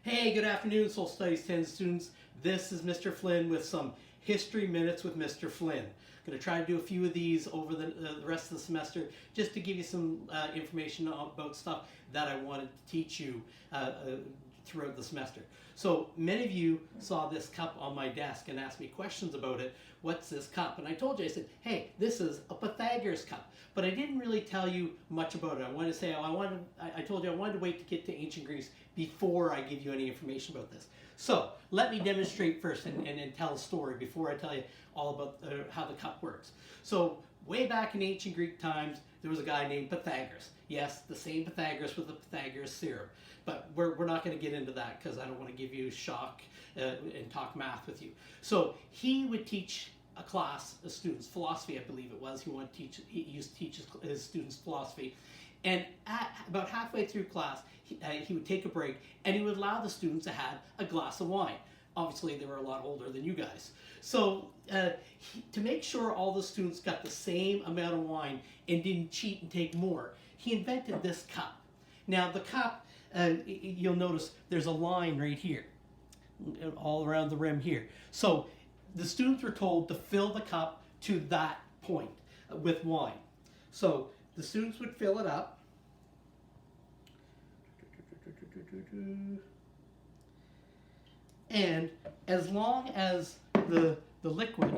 Hey, good afternoon, Soul Studies 10 students. This is Mr. Flynn with some History Minutes with Mr. Flynn. I'm going to try to do a few of these over the rest of the semester just to give you some information about stuff that I wanted to teach you throughout the semester. So many of you saw this cup on my desk and asked me questions about it. What's this cup? And I told you, I said, hey, this is a Pythagoras cup. But I didn't really tell you much about it. I wanted to say, I told you I wanted to wait to get to ancient Greece before I give you any information about this. So let me demonstrate first and tell a story before I tell you all about how the cup works. So way back in ancient Greek times, there was a guy named Pythagoras. Yes, the same Pythagoras with the Pythagoras theorem. But we're not going to get into that because I don't want to give you shock and talk math with you. So he would teach a class of students, philosophy I believe it was. He used to teach his students philosophy. And about halfway through class, he would take a break and he would allow the students to have a glass of wine. Obviously, they were a lot older than you guys. So to make sure all the students got the same amount of wine and didn't cheat and take more, he invented this cup. Now the cup, you'll notice there's a line right here, all around the rim here. So the students were told to fill the cup to that point with wine. So the students would fill it up. And as long as the liquid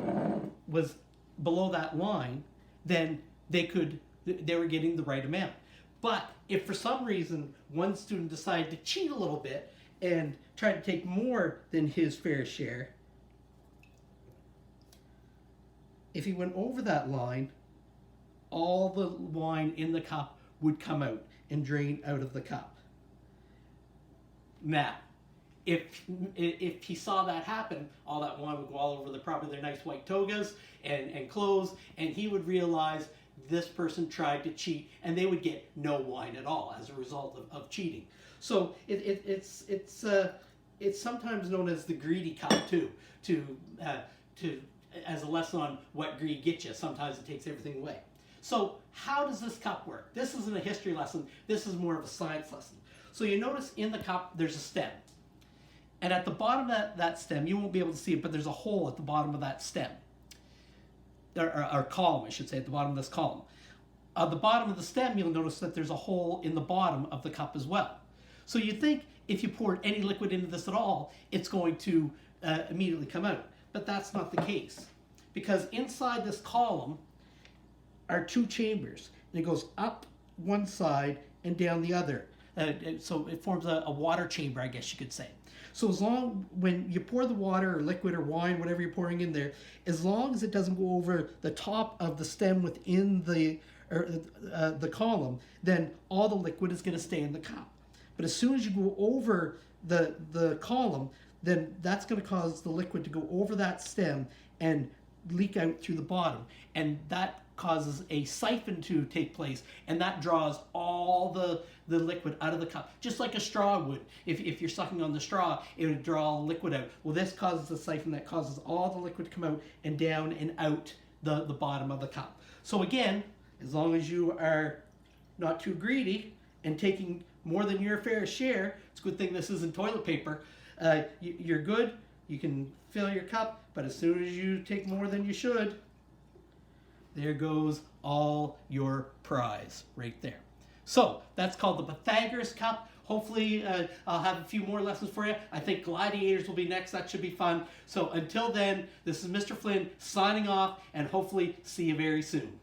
was below that line, then they were getting the right amount. But if for some reason one student decided to cheat a little bit and tried to take more than his fair share, if he went over that line, all the wine in the cup would come out and drain out of the cup. Now, if he saw that happen, all that wine would go all over probably their nice white togas and clothes, and he would realize this person tried to cheat, and they would get no wine at all as a result of cheating. So it's sometimes known as the greedy cup too, as a lesson on what greed gets you. Sometimes it takes everything away. So how does this cup work? This isn't a history lesson. This is more of a science lesson. So you notice in the cup there's a stem. And at the bottom of that stem, you won't be able to see it, but there's a hole at the bottom of that stem. Or column, I should say, at the bottom of this column. At the bottom of the stem, you'll notice that there's a hole in the bottom of the cup as well. So you think if you poured any liquid into this at all, it's going to immediately come out. But that's not the case. Because inside this column are two chambers. And it goes up one side and down the other. So it forms a water chamber, I guess you could say. So when you pour the water or liquid or wine, whatever you're pouring in there, as long as it doesn't go over the top of the stem within the column, then all the liquid is going to stay in the cup. But as soon as you go over the column, then that's going to cause the liquid to go over that stem and leak out through the bottom. And that causes a siphon to take place, and that draws all the liquid out of the cup, just like a straw would. If you're sucking on the straw, it would draw all the liquid out. Well, this causes a siphon that causes all the liquid to come out and down and out the bottom of the cup. So again, as long as you are not too greedy and taking more than your fair share, it's a good thing this isn't toilet paper, you're good. You can fill your cup, but as soon as you take more than you should, there goes all your prize right there. So that's called the Pythagoras cup. Hopefully I'll have a few more lessons for you. I think gladiators will be next. That should be fun. So until then, this is Mr. Flynn signing off, and hopefully see you very soon.